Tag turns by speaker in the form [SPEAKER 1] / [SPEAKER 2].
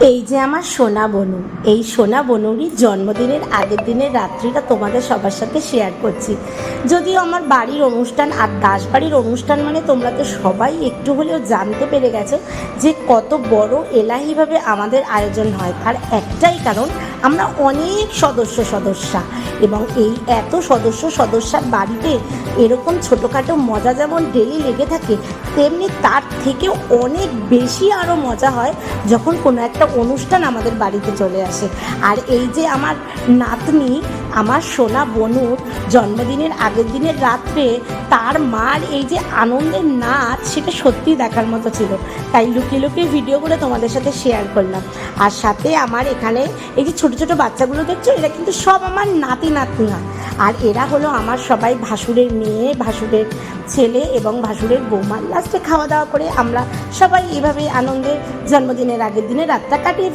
[SPEAKER 1] এই যে আমার সোনা বনু, এই সোনা বনুরই জন্মদিনের আগের দিনের রাত্রিটা তোমাদের সবার সাথে শেয়ার করছি। যদিও আমার বাড়ির অনুষ্ঠান আর দাসবাড়ির অনুষ্ঠান মানে তোমরা তো সবাই একটু হলেও জানতে পেরে গেছো যে কত বড় এলাহিভাবে আমাদের আয়োজন হয়। তার একটাই কারণ, আমরা অনেক সদস্যা এবং এই এত সদস্যার বাড়িতে এরকম ছোটোখাটো মজা যেমন ডেলি লেগে থাকে, তেমনি তার থেকেও অনেক বেশি আরও মজা হয় যখন কোনো একটা অনুষ্ঠান আমাদের বাড়িতে চলে আসে। আর এই যে আমার নাতনি, আমার সোনা বনুর জন্মদিনের আগের দিনের রাত্রে তার মার এই যে আনন্দের নাচ, সেটা সত্যিই দেখার মতো ছিল। তাই লুকিয়ে ভিডিও করে তোমাদের সাথে শেয়ার করলাম। আর সাথে আমার এখানে এই যে ছোটো ছোটো বাচ্চাগুলো দেখছো, এরা কিন্তু সব আমার নাতনি। আর এরা হলো আমার সবাই ভাসুরের মেয়ে, ভাসুরের ছেলে এবং ভাসুরের বৌমা। লাস্টে খাওয়া দাওয়া করে আমরা সবাই এভাবে আনন্দে জন্মদিনের আগের দিনে রাতটা কাটিয়ে